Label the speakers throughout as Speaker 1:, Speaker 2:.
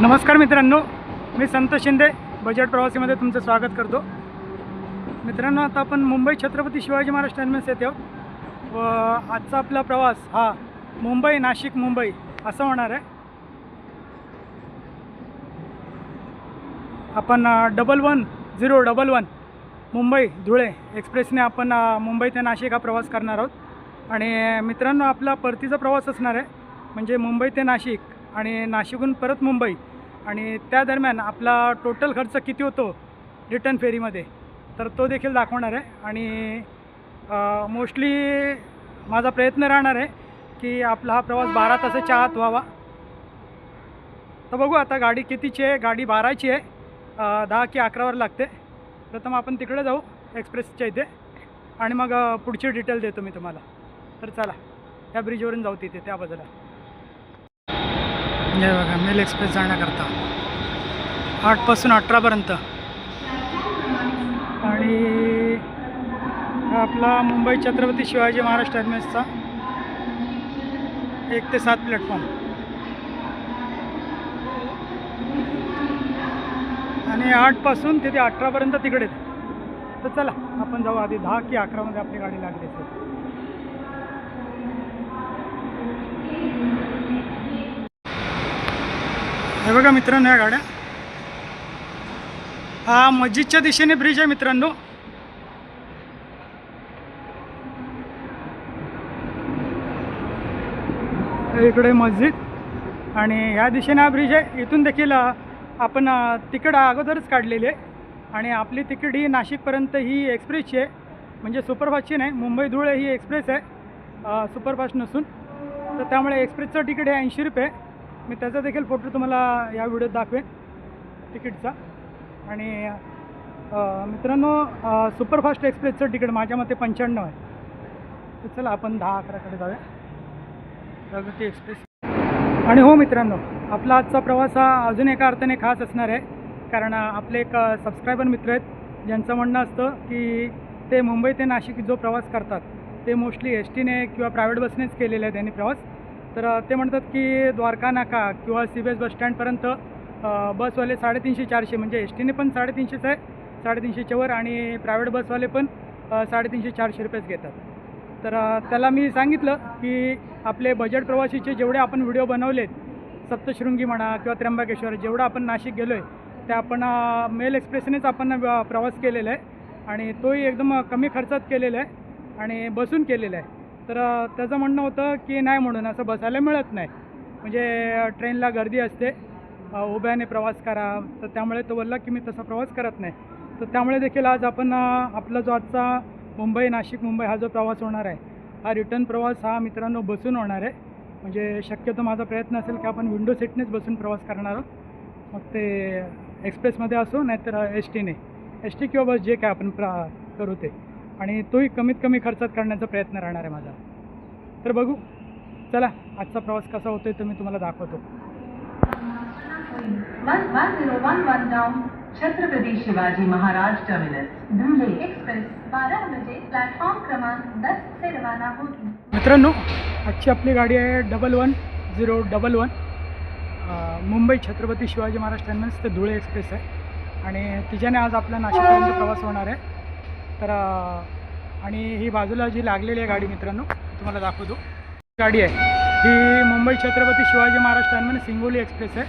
Speaker 1: नमस्कार मित्रांनो, मी संतोष शिंदे बजेट प्रवासीमध्ये तुमचं स्वागत करतो. मित्रांनो, आता आपण मुंबई छत्रपती शिवाजी महाराज टर्मिनस येथे आहोत व आजचा आपला प्रवास हा मुंबई नाशिक मुंबई असा होणार आहे. आपण 1111 मुंबई धुळे एक्सप्रेसने आपण मुंबई ते नाशिक हा प्रवास करणार आहोत. आणि मित्रांनो, आपला परतीचा प्रवास असणार आहे, म्हणजे मुंबई ते नाशिक आणि नाशिकहून परत मुंबई, आणि त्या दरम्यान आपला टोटल खर्च किती होतो रिटर्न फेरीमध्ये, तर तो देखील दाखवणार आहे. आणि मोस्टली माझा प्रयत्न राहणार आहे की आपला हा प्रवास 12 तासाच्या आत व्हावा. तर बघू आता गाडी कितीची आहे. गाडी 12ची आहे, 10 की 11वर लागते. प्रथम आपण तिकडे जाऊ एक्सप्रेसच्या इथे आणि मग पुढची डिटेल देतो मी तुम्हाला. तर चला, त्या ब्रिजवरून जाऊ तिथे त्या बाजूला. हे बघा, मेल एक्सप्रेस जाण्याकरता 8 पासून 18पर्यंत. आणि आपला मुंबई छत्रपती शिवाजी महाराज टर्मिनसचा 1 ते 7 प्लॅटफॉर्म. आणि 8 पासून तिथे 18पर्यंत तिकडे. तर चला आपण जाऊ. आधी 10 की 11मध्ये आपली गाडी लागली असेल. हे बघा मित्रांनो, या गाड्या, हा मस्जिदच्या दिशेने ब्रिज आहे मित्रांनो. इकडे मस्जिद आणि ह्या दिशेने हा ब्रिज आहे. इथून देखील आपण तिकीट अगोदरच काढलेली आहे. आणि आपली तिकीट ही नाशिकपर्यंत ही एक्सप्रेसची आहे, म्हणजे सुपरफास्टची नाही. मुंबई धुळे ही एक्सप्रेस आहे, सुपरफास्ट नसून. तर त्यामुळे एक्सप्रेसचं तिकीट हे 80 रुपये. मी त्याचा देखील फोटो तुम्हाला या व्हिडिओत दाखवेन तिकीटचा. आणि मित्रांनो, सुपरफास्ट एक्सप्रेसचं तिकीट माझ्या मते 95 आहे. तर चला आपण 10-11कडे जाऊया, प्रगती एक्सप्रेस. आणि हो मित्रांनो, आपला आजचा प्रवास हा अजून एका अर्थाने खास असणार आहे, कारण आपले एक सबस्क्रायबर मित्र आहेत ज्यांचं म्हणणं असतं की ते मुंबई ते नाशिक जो प्रवास करतात ते मोस्टली एस टीने किंवा प्रायव्हेट बसनेच केलेला आहे त्यांनी प्रवास. तर ते म्हणतात की द्वारका नाका किंवा CBS बस स्टँडपर्यंत बसवाले 350-400, म्हणजे एस टीने पण 350 आहे, 350च्या वर, आणि प्रायव्हेट बसवाले पण 350-400 रुपयेच घेतात. तर त्याला मी सांगितलं की आपले बजेट प्रवासीचे जेवढे आपण व्हिडिओ बनवलेत, सप्तशृंगी म्हणा किंवा त्र्यंबकेश्वर, जेवढं आपण नाशिक गेलो आहे ते आपण मेल एक्सप्रेसनेच आपण प्रवास केलेला आहे. आणि तोही एकदम कमी खर्चात केलेला आहे आणि बसून केलेला आहे. तर त्याचं म्हणणं होतं की नाही, म्हणून असं बसायला मिळत नाही, म्हणजे ट्रेनला गर्दी असते, उभ्याने प्रवास करा. तर त्यामुळे तो बोलला की मी तसा प्रवास करत नाही. तर त्यामुळे देखील आज आपण आपला जो आजचा मुंबई नाशिक मुंबई हा जो प्रवास होणार आहे, हा रिटर्न प्रवास हा मित्रांनो बसून होणार आहे. म्हणजे शक्यतो माझा प्रयत्न असेल की आपण विंडो सीटनेच बसून प्रवास करणार आहोत, मग ते एक्सप्रेसमध्ये असो नाहीतर एस टी किंवा बस, जे काय आपण करू ते. आणि तोही कमीत कमी खर्चात करण्याचा प्रयत्न राहणार आहे माझा. तर बघू, चला आजचा प्रवास कसा होतोय तो मी तुम्हाला दाखवतो.
Speaker 2: 1011 down Chhatrapati Shivaji Maharaj terminus Dhule express 12 बजे प्लॅटफॉर्म क्रमांक 10 से रवाना होगी.
Speaker 1: मित्रांनो, आजची आपली गाडी आहे 1111 मुंबई छत्रपती शिवाजी महाराज टर्मिनस ते धुळे एक्सप्रेस आहे. आणि तिच्याने आज आपला नाशिकपर्यंत प्रवास होणार आहे. तर आणि ही बाजूला जी लागलेली आहे गाडी मित्रांनो, तुम्हाला दाखवतो. गाडी आहे ही मुंबई छत्रपती शिवाजी महाराज टर्मिनस हिंगोली एक्सप्रेस आहे.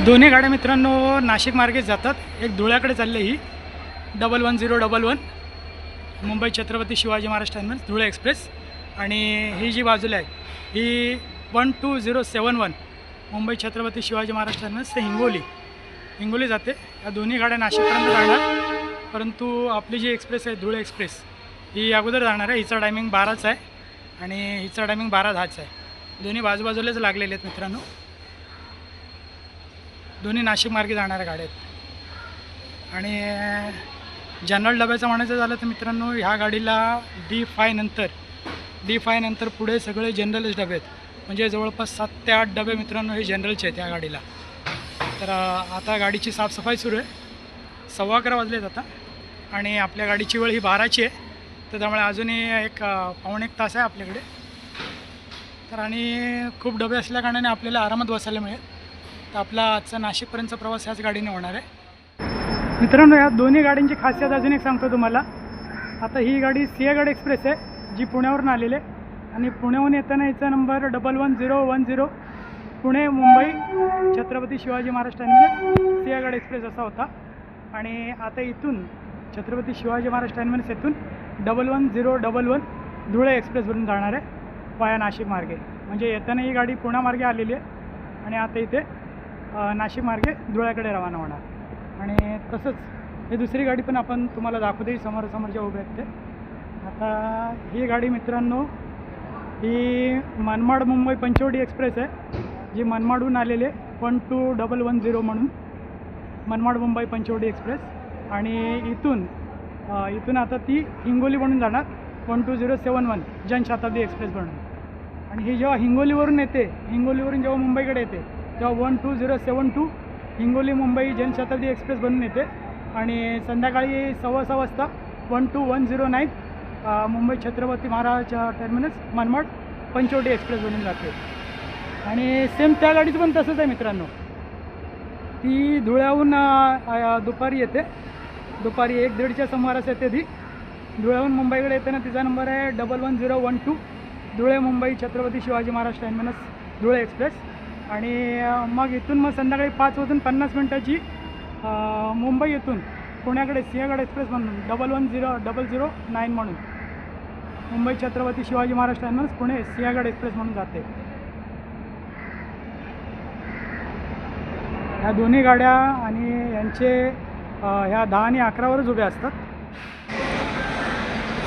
Speaker 1: दोन्ही गाड्या मित्रांनो नाशिक मार्गेच जातात. एक धुळ्याकडे चालली ही 1111 मुंबई छत्रपती शिवाजी महाराज टर्मिनस धुळे एक्सप्रेस. आणि ही जी बाजूला आहे ही 12071 मुंबई छत्रपती शिवाजी महाराज टर्मिनस ते हिंगोली जाते. या दोन्ही गाड्या नाशिकपर्यंत जाणार, परंतु आपली जी एक्सप्रेस आहे धुळे एक्सप्रेस ही अगोदर जाणार आहे. हिचा टायमिंग 12चा आहे आणि हिचा टायमिंग 12:10चा आहे. दोन्ही बाजूबाजूलाच लागलेले आहेत मित्रांनो. दोन्ही नाशिक मार्गे जाणाऱ्या गाड्या आहेत. आणि जनरल डब्याचं म्हणायचं झालं तर मित्रांनो, ह्या गाडीला D5 नंतर पुढे सगळे जनरलच डबे आहेत. म्हणजे जवळपास 7 ते 8 डबे मित्रांनो हे जनरलचे आहेत या गाडीला. तर आता गाडीची साफसफाई सुरू आहे. 11:15 वाजलेत आता आणि आपल्या गाडीची वेळ ही 12ची आहे. तर त्यामुळे अजूनही एक पाऊण 1 तास आहे आपल्याकडे. तर आणि खूप डबे असल्या कारणाने आपल्याला आरामात बसायला मिळेल. तर आपला आजचा नाशिकपर्यंतचा प्रवास ह्याच गाडीने होणार आहे. मित्रांनो, या दोन्ही गाड्यांची खासियत अजून एक सांगतो तुम्हाला. आता ही गाडी सिंहगड एक्सप्रेस आहे जी पुण्यावरून आलेली आहे आणि पुण्याहून येताना याचा number 11010 Pune Mumbai Chhatrapati Shivaji Maharaj terminus Sinhagad express असा होता. आणि आता इथून छत्रपती शिवाजी महाराज टर्मिनस येथून 11011 धुळे एक्सप्रेसवरून जाणार आहे वाया नाशिक मार्गे. म्हणजे येताना ही गाडी पुण्यामार्गे आलेली आहे आणि आता इथे नाशिक मार्गे धुळ्याकडे रवाना होणार. आणि तसंच ही दुसरी गाडी पण आपण तुम्हाला दाखवते, समोर जे उभे आहेत ते. आता ही गाडी मित्रांनो ही मनमाड मुंबई पंचवटी एक्सप्रेस आहे जी मनमाडहून आलेली आहे 12110 म्हणून मनमाड मुंबई पंचवटी एक्सप्रेस. आणि इथून आता ती हिंगोली म्हणून जाणार 12071 जनशताब्दी एक्सप्रेस बनून. आणि ही जेव्हा हिंगोलीवरून येते, हिंगोलीवरून जेव्हा मुंबईकडे येते तेव्हा 12072 हिंगोली मुंबई जनशताब्दी एक्सप्रेस बनून येते. आणि संध्याकाळी 6:15 वाजता 12109 मुंबई छत्रपती महाराज टर्मिनस मनमाड पंचवटी एक्सप्रेस बनून जाते. आणि सेम त्या गाडीचं पण तसंच आहे मित्रांनो. ती धुळ्याहून दुपारी येते, दुपारी 1-1:30च्या सुमारास येते ती. धुळ्याहून मुंबईकडे येते ना, तिचा नंबर आहे 11012 धुळे मुंबई छत्रपती शिवाजी महाराज टर्मिनस धुळे एक्सप्रेस. आणि मग संध्याकाळी 5:50 मुंबई येथून पुण्याकडे सिंहगड एक्सप्रेस म्हणून 11009 म्हणून मुंबई छत्रपती शिवाजी महाराज टर्मिनस पुणे सिंहगड एक्सप्रेस म्हणून जाते. ह्या दोन्ही गाड्या आणि यांचे ह्या 10 आणि 11वरच उभ्या असतात.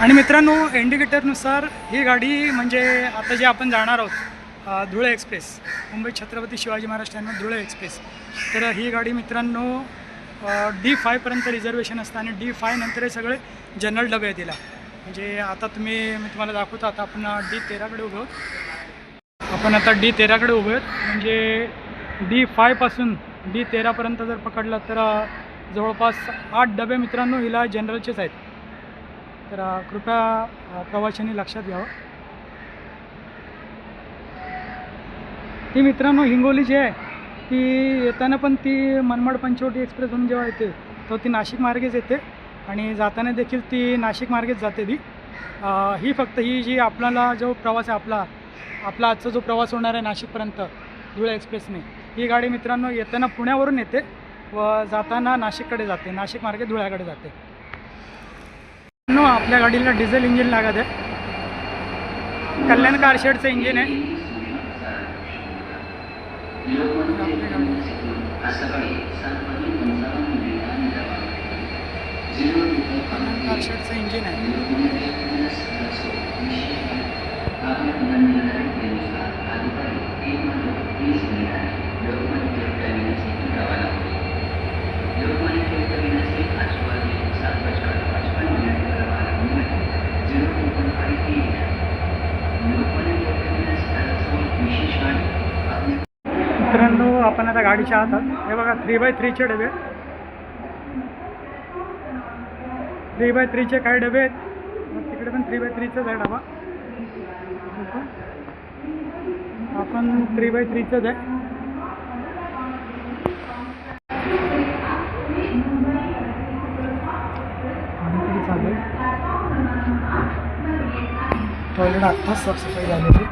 Speaker 1: आणि मित्रांनो, इंडिकेटरनुसार ही गाडी म्हणजे आता जे आपण जाणार आहोत Dhule express Mumbai Chhatrapati Shivaji Maharaj terminus Dhule express, तर ही गाडी मित्रांनो D5पर्यंत रिझर्वेशन असतं आणि D5 नंतर हे सगळे जनरल डबे आहेत तिला. म्हणजे आता मी तुम्हाला दाखवतो. आता आपण D13कडे उभे आहोत. आपण आता D13कडे उभे आहोत. म्हणजे D5 पासून D13पर्यंत जर पकडलं तर जवळपास 8 डबे मित्रांनो हिला जनरलचेच आहेत. तर कृपया प्रवाशांनी लक्षात घ्यावं. ती मित्रांनो हिंगोलीची आहे. ती येताना पण ती मनमाड पंचवटी एक्सप्रेस म्हणून जेव्हा येते तर ती नाशिक मार्गेच येते आणि जाताना देखील ती नाशिक मार्गेच जाते ती. ही जी आपल्याला जो प्रवास आहे आपला आजचा जो प्रवास होणार आहे नाशिकपर्यंत धुळे एक्सप्रेसने, ही गाडी मित्रांनो येताना पुण्यावरून येते व जाताना नाशिककडे जाते, नाशिक मार्गे धुळ्याकडे जाते. आपल्या गाडीला डिझेल इंजिन लागत आहे, कल्याण कारशेडचं इंजिन आहे. कारशेडचं इंजिन आहे. मित्रांनो, आपण आता गाडीच्या आत आहात. हे बघा 3x3चे डबे, 3x3चे काही डबे आहेत. तिकडे पण 3x3चाच आहे डबा. आपण 3x3चाच आहे. चालू आहे. टॉयलेट आत्ताच साफसफाई झालेली.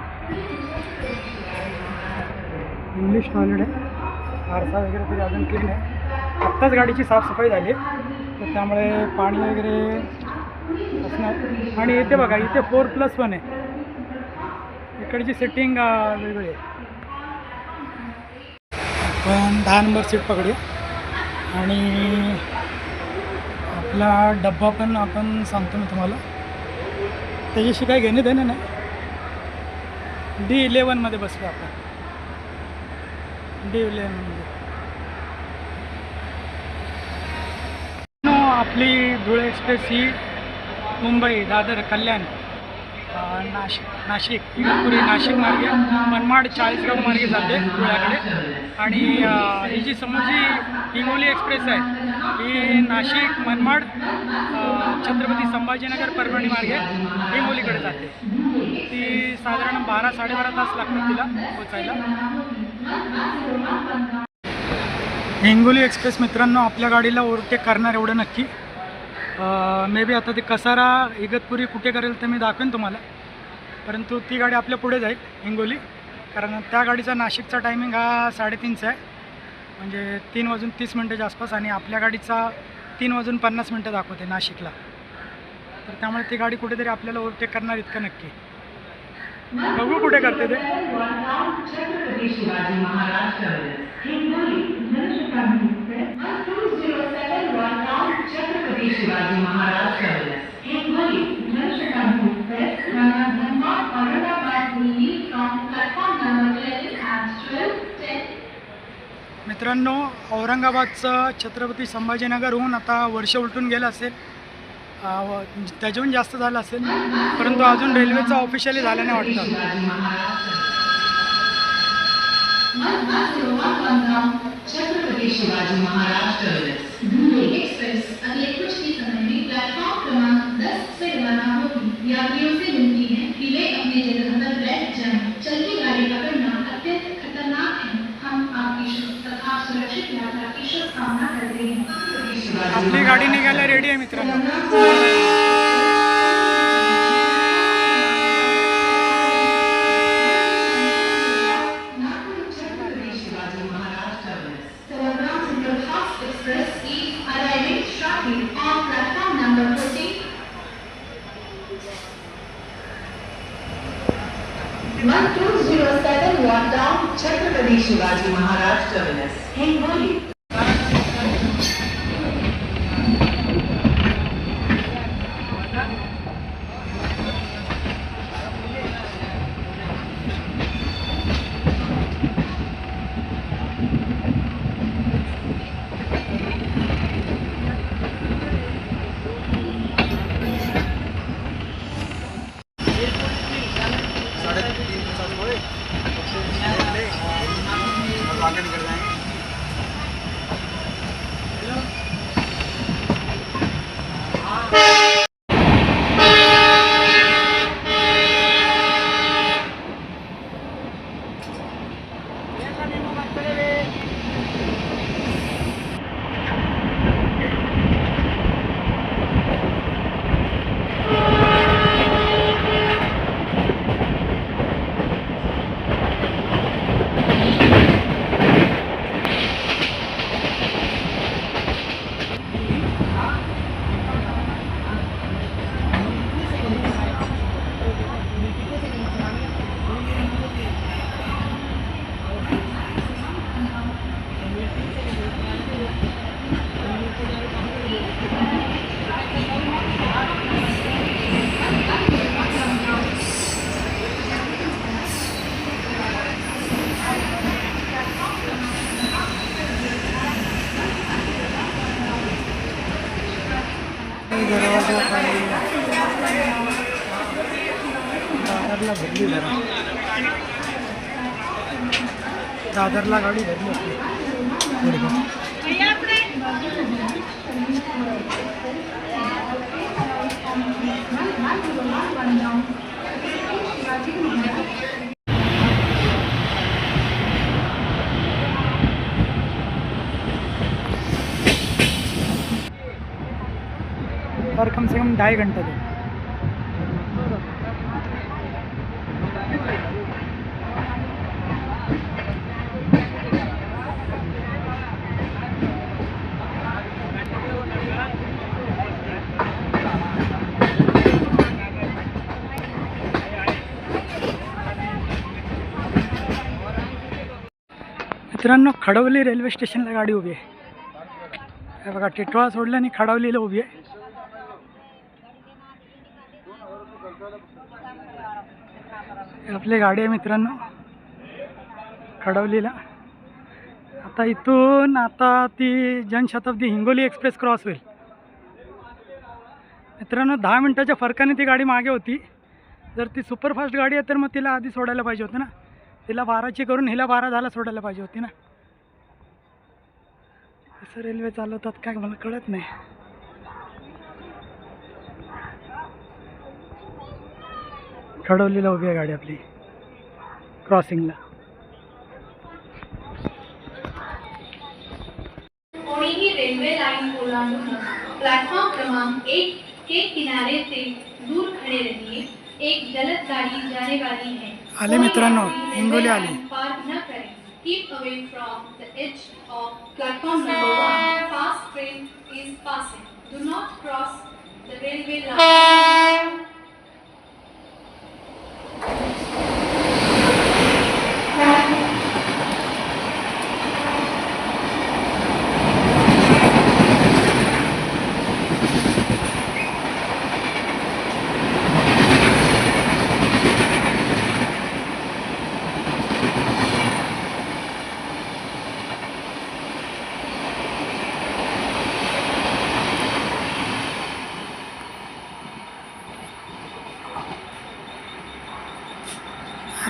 Speaker 1: इंग्लिश टॉयलेट आहे. आरसा वगैरे तरी अजून क्लीन आहे. आत्ताच गाडीची साफसफाई झाली तर त्यामुळे पाणी वगैरे असणार. आणि इथे बघा, इथे 4+1 आहे. इकडची सिटिंग वेगळी आहे. आपण 10 नंबर सीट पकडूया. आणि आपला डब्बा पण आपण सांगतो मी तुम्हाला, त्याच्याशी काही घेणे देणे नाही. D11मध्ये बसलो आपण. D11मध्ये आपली धुळे एक्सप्रेस ही मुंबई, दादर, कल्याण, नाशिक, इगतपुरी, नाशिक मार्गे मनमाड, चाळीसगाव मार्गे जाते धुळ्याकडे. आणि ही जी समोरची हिंगोली एक्सप्रेस आहे ही नाशिक, मनमाड, छत्रपती संभाजीनगर, परभणी मार्गे हिंगोलीकडे जाते. ती साधारण 12-12.5 तास लागतात तिला पोचायला. हिंगोली एक्सप्रेस मित्रांनो आपल्या गाडीला ओव्हरटेक करणार एवढं नक्की. मे बी आता ते कसारा इगतपुरी कुठे करेल ते मी दाखवेन तुम्हाला, परंतु ती गाडी आपल्या पुढे जाईल हिंगोली, कारण त्या गाडीचा नाशिकचा टायमिंग हा 3:30 आहे, म्हणजे 3:30 आसपास, आणि आपल्या गाडीचा 3:50 दाखवते नाशिकला. तर त्यामुळे ती गाडी कुठेतरी आपल्याला ओव्हरटेक करणार इतकं नक्की. बघू कुठे करते ते.
Speaker 2: Chhatrapati Shivaji Maharaj terminus Hingoli Chhatrapati Shivaji Maharaj terminus Hingoli Aurangabad from platform number 11 at 12:10.
Speaker 1: मित्रांनो, औरंगाबादचं छत्रपती संभाजीनगरहून आता वर्ष उलटून गेलं असेल, त्याच्याहून जास्त झालं असेल, परंतु अजून रेल्वेचं ऑफिशियली झालं नाही वाटतं.
Speaker 2: छत्रपति शिवाजी महाराज टर्मिनस धुले एक्सप्रेस अगले कुछ ही समय में प्लेटफॉर्म क्रमांक 10 से रवाना होगी. यात्रियों से विनती है कि वे अपनी जगह पर बैठ जाएं. चलती गाड़ी पकड़ना अत्यंत खतरनाक है. हम आपकी तथा सुरक्षित यात्रा की शुभकामना करते हैं.
Speaker 1: आपली गाडी निघायला रेडी आहे मित्रांनो.
Speaker 2: Express is arriving shortly on platform number 14. 1207 down Chhatrapati Shivaji Maharaj terminus Hingoli.
Speaker 1: दादरला भरली जरा, दादरला गाडी भरली आपली. और कम से कम 2.5 घंटे थे. मित्रांनो, खडवली रेल्वे स्टेशनला गाडी उभी आहे. हे बघा, टिटवाळा सोडलं आणि खडवलीला उभी आहे. आपली गाडी आहे मित्रांनो खडवलीला. आता इथून ती जनशताब्दी हिंगोली एक्सप्रेस क्रॉस होईल. मित्रांनो, 10 मिनटाच्या फरकाने ती गाडी मागे होती. जर ती सुपरफास्ट गाडी आहे तर मग तिला आधी सोडायला पाहिजे होतं ना. तिला 12ची करून हिला 12:10ला सोडायला पाहिजे होती ना. कसं रेल्वे चालवतात काय मला कळत नाही. खडवलीला उभी आहे गाडी आपली क्रॉसिंगला.
Speaker 2: कोणीही रेल्वे लाईन ओलांडू नका. प्लॅटफॉर्म क्रमांक 1 के किनारे से दूर खड़े रहिए. एक जलद गाड़ी जाने वाली है.
Speaker 1: आले मित्रांनो, हिंगोली आली.
Speaker 2: पार न करें. Keep away from the edge of platform number 1. Fast train is passing. Do not cross the railway line.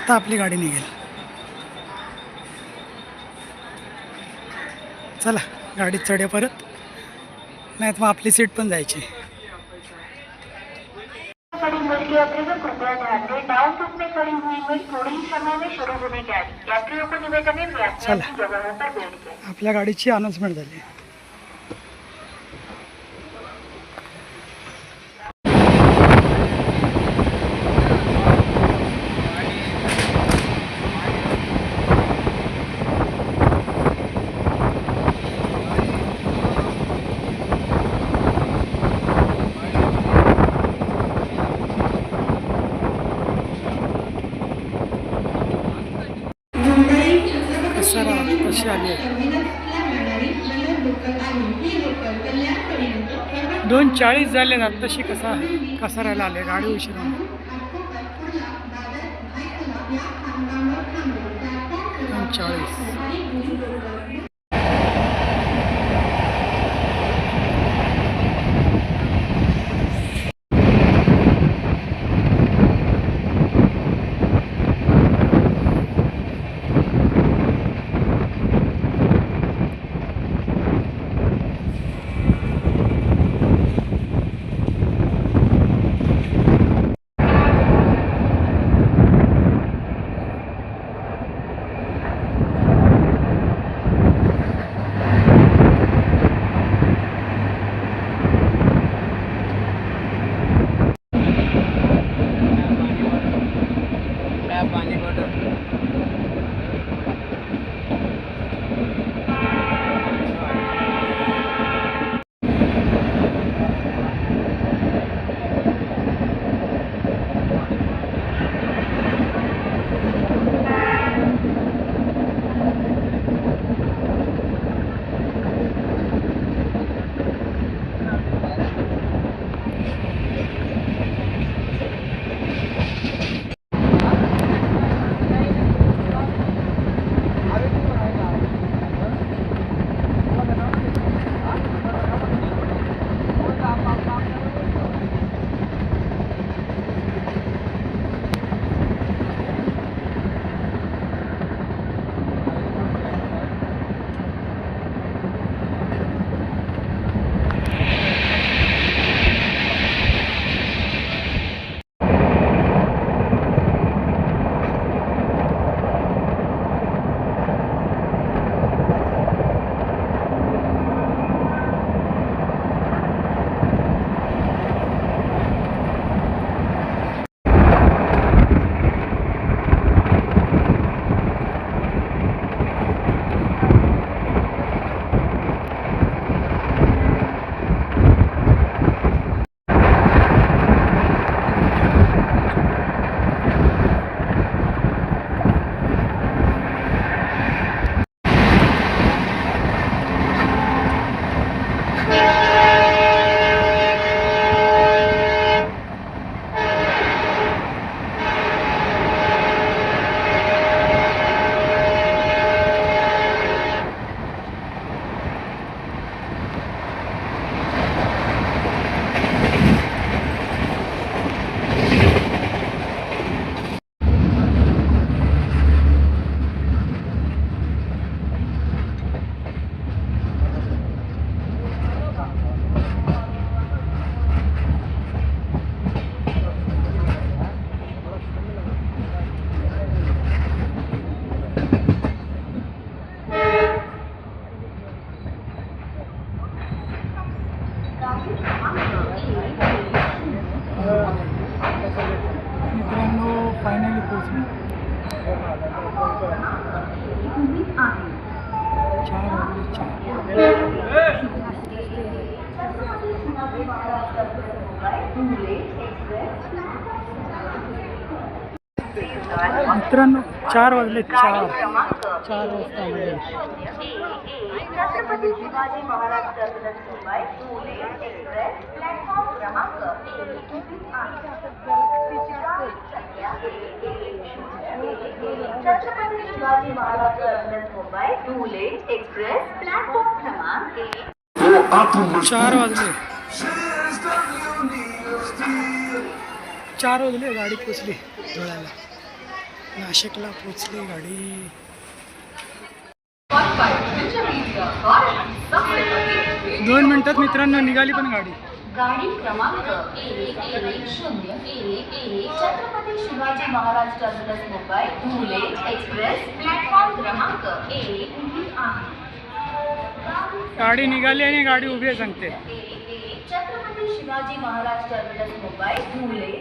Speaker 1: आता आपली गाडी निघेल. चला गाडीत चढे परत, नाहीत मग आपली सीट पण जायची.
Speaker 3: खड़ी मिल के यात्रियों को कृपया ध्यान दें. डाउन टूट में खड़ी हुई मिल थोड़ी ही समय में शुरू होने की आई. यात्रियों को निवेदन है यात्रियों की जगहों पर बैठ जाएं.
Speaker 1: आपल्या गाडीची अनाउन्समेंट झाली. कसारा कशी आली आहे. 2:40 झाले ना, तशी कसारायला आले. गाडी उशिरा 2:40. मित्रांनो 4 वाजले.
Speaker 3: गाडी क्रमांक
Speaker 1: 4 वाजता आले.
Speaker 3: Chhatrapati Shivaji Maharaj terminus Mumbai Dhule express platform क्रमांक 1. Chhatrapati Shivaji Maharaj terminus Mumbai Dhule express platform क्रमांक
Speaker 1: 4 वाजले. 4 वाजले. गाडी पोचली धुळ्याला. नाशिकला पोचली गाडी. 2 मिनिटात मित्रांनो निघाली पण गाडी.
Speaker 3: गाडी क्रमांक 11011 Chhatrapati Shivaji Maharaj terminus Mumbai Dhule express platform क्रमांक 1 आहे.
Speaker 1: गाडी निघाली आणि गाडी उभी आहे सांगते.
Speaker 3: छत्रपती शिवाजी महाराज टर्मिनस मुंबई धुळे.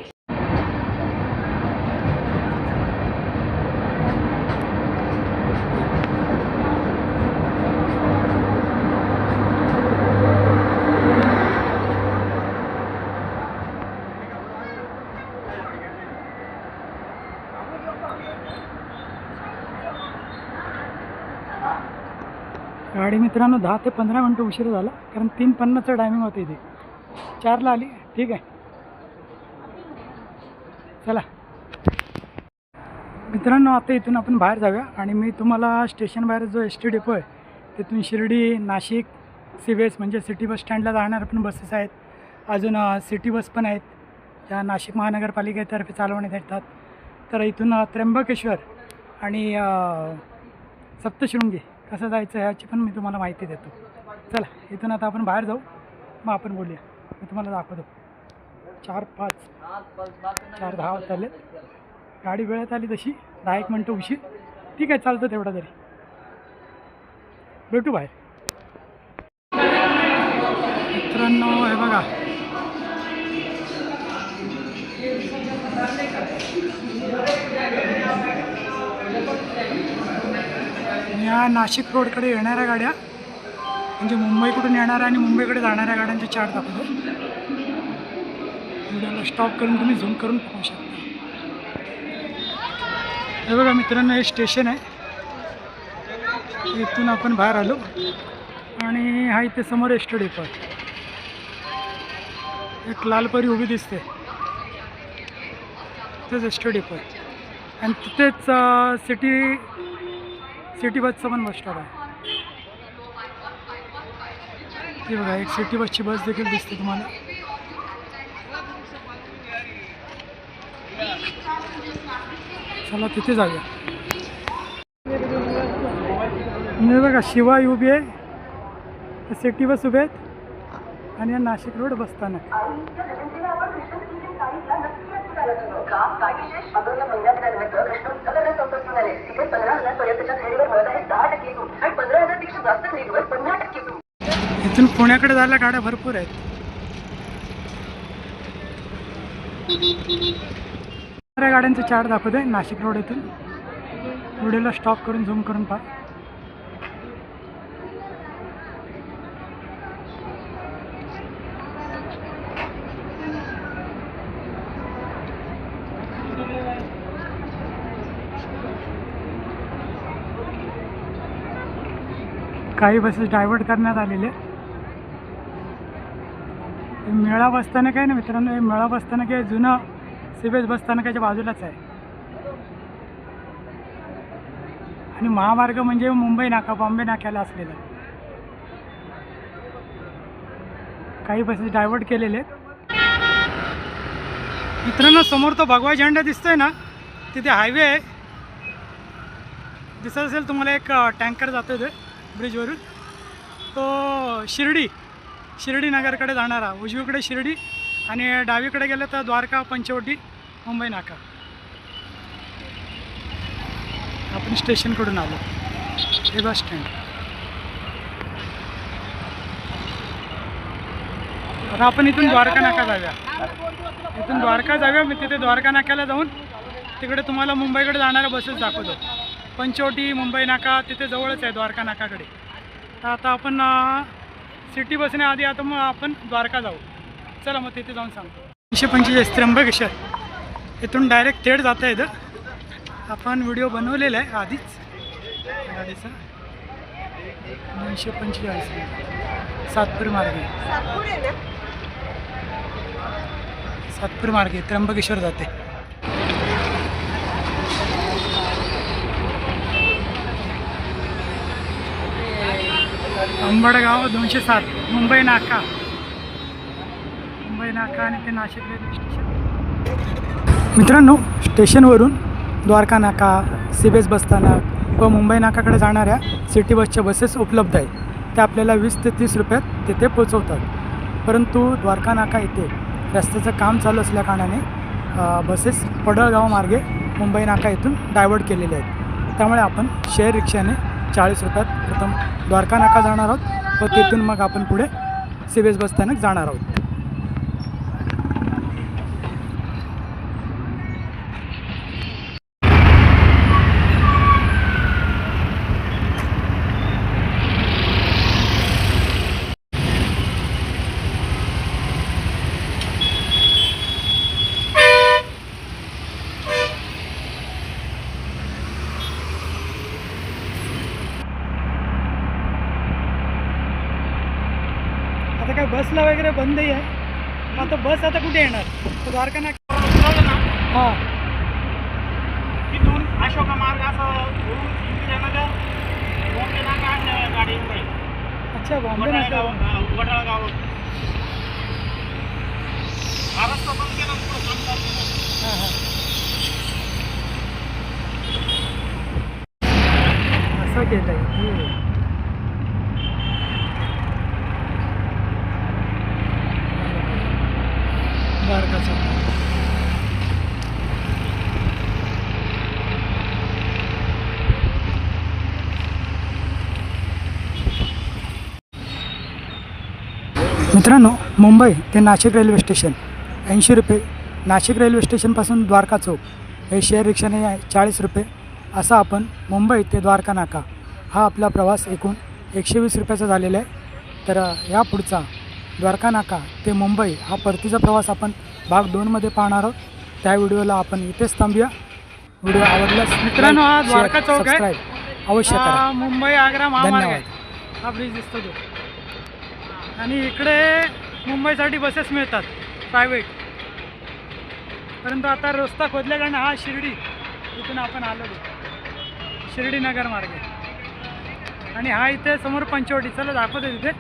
Speaker 1: गाडी मित्रांनो 10 ते 15 मिनटं उशीर झाला, कारण 3:50चं टायमिंग होतं इथे. 4ला आली. ठीक आहे, चला मित्रांनो, आता इथून आपण बाहेर जाऊया आणि मी तुम्हाला स्टेशन बाहेर जो एस टी डेपो आहे तिथून शिर्डी, नाशिक, सीबीएस म्हणजे सिटी बस स्टँडला जाणार पण बसेस आहेत. अजून सिटी बस पण आहेत ज्या नाशिक महानगरपालिकेतर्फे चालवण्यात येतात. तर इथून त्र्यंबकेश्वर आणि सप्तशृंगी कसं जायचं ह्याची पण मी तुम्हाला माहिती देतो. चला इथून आता आपण बाहेर जाऊ, मग आपण बोलूया. मी तुम्हाला दाखवतो. 4:10 होत आले. गाडी वेळेत आली तशी 10-1 मिनटं उशीर. ठीक आहे, चालतं तेवढं तरी. भेटू बाहेर. मित्रांनो हे बघा, या नाशिक रोडकडे येणाऱ्या गाड्या म्हणजे मुंबईकडून येणाऱ्या आणि मुंबईकडे जाणाऱ्या गाड्यांचे चार्ट दाखवतो. व्हिडिओला स्टॉप करून तुम्ही झूम करून पाहू शकता. हे बघा मित्रांनो, हे स्टेशन आहे. इथून आपण बाहेर आलो आणि हा इथे समोर एस टी डेपो आहे. एक लालपरी उभी दिसते, तिथेच एस टी डेपो आहे आणि तिथेच सिटी बसचा पण बस स्टॉप आहे. ते बघा, एक सिटी बसची बस देखील दिसते तुम्हाला. चला तिथे जाऊया. मी बघा शिवाय उभी आहे, तर सिटी बस उभे आहेत आणि नाशिक रोड बसताना. इथून पुण्याकडे जायला गाड्या भरपूर आहेत. गाड्यांचे चार्ट दाखवते नाशिक रोड. इथून व्हिडिओला स्टॉप करून झूम करून पहा. काही बसेस डायव्हर्ट करण्यात आलेले. मेळा बसस्थानक आहे ना मित्रांनो, हे मेळा बसस्थानक आहे जुनं सीबीएस बसस्थानकाच्या बाजूलाच आहे. आणि महामार्ग म्हणजे मुंबई नाका, बॉम्बे नाक्याला असलेला. काही बसेस डायव्हर्ट केलेले आहेत. मित्रांनो समोर तो भगवा झेंडा दिसतोय ना, तिथे हायवे आहे. दिसत असेल तुम्हाला, एक टँकर जातो ते ब्रिजवरून. तो शिर्डी नगरकडे जाणारा. उजवीकडे शिर्डी आणि डावीकडे गेलं तर द्वारका, पंचवटी, मुंबई नाका. आपण स्टेशनकडून आलो. हे बस स्टँड. आता आपण इथून द्वारका नाका जाऊया. इथून द्वारका जाऊया. मी तिथे द्वारका नाक्याला जाऊन तिकडे तुम्हाला मुंबईकडे जाणाऱ्या बसेस दाखवतो. पंचवटी, मुंबई नाका तिथे जवळच आहे द्वारका नाकाकडे. तर आता आपण सिटी बसने आधी आता मग आपण द्वारका जाऊ. चला मग तिथे जाऊन सांगतो. 245 त्र्यंबकेश्वर इथून डायरेक्ट थेट जाता येतं. आपण व्हिडिओ बनवलेला आहे आधीच गाडीचा. 245 सातपूर मार्गे त्र्यंबकेश्वर जाते. अंबडगाव 207 मुंबई नाका आणि ते नाशिक रेल्वे स्टेशन. मित्रांनो, स्टेशनवरून द्वारका नाका, सीबीएस बसस्थानक व मुंबई नाकाकडे जाणाऱ्या सिटी बसच्या बसेस उपलब्ध आहेत. त्या आपल्याला 20 ते 30 रुपयात तिथे पोचवतात. परंतु द्वारका नाका येथे रस्त्याचं काम चालू असल्याकारणाने बसेस पडळगाव मार्गे मुंबई नाका येथून डायवर्ट केलेले आहेत. त्यामुळे आपण शेअर रिक्षाने 40 रुपयात प्रथम द्वारका नाका जाणार आहोत व तिथून मग आपण पुढे सीबीएस बसस्थानक जाणार आहोत. आता काय बसला वगैरे बंदही आहे. आता बस आता कुठे येणार? तर द्वारका नाका. हां,
Speaker 4: तिथून अशोका मार्ग असं वरून इंदिरानगर बॉम्बे नाका गाडी येऊन राहील.
Speaker 1: अच्छा, बॉम्बे नाका.
Speaker 4: वडाळगाव हा रस्ता बंद केला पुढं काम चालू केलं.
Speaker 1: हां हां, असं केलं आहे. द्वारकाचं मित्रांनो, मुंबई ते नाशिक रेल्वे स्टेशन 80 रुपये. नाशिक रेल्वे स्टेशनपासून द्वारका चौक हे शेअर रिक्षाने 40 रुपये. असा आपण मुंबई ते द्वारका नाका हा आपला प्रवास एकूण 120 रुपयाचा झालेला आहे. तर या पुढचा द्वारका नाका ते मुंबई हा परतीचा प्रवास आपण भाग 2मध्ये पाहणार आहोत. त्या व्हिडिओला आपण इथेच थांबूया. व्हिडिओ आवडल्यास मित्रांनो, हा द्वारका चौक आहे. अवश्य करा. मुंबई आग्रा महामार्ग आहे. हा ब्रिज दिसतो तो. आणि इकडे मुंबईसाठी बसेस मिळतात प्रायव्हेट. परंतु आता रस्ता खोदल्याकडनं हा शिर्डी इथून आपण आलो शिर्डी नगर मार्ग. आणि हा इथे समोर पंचवटी. चला दाखवतो तिथे.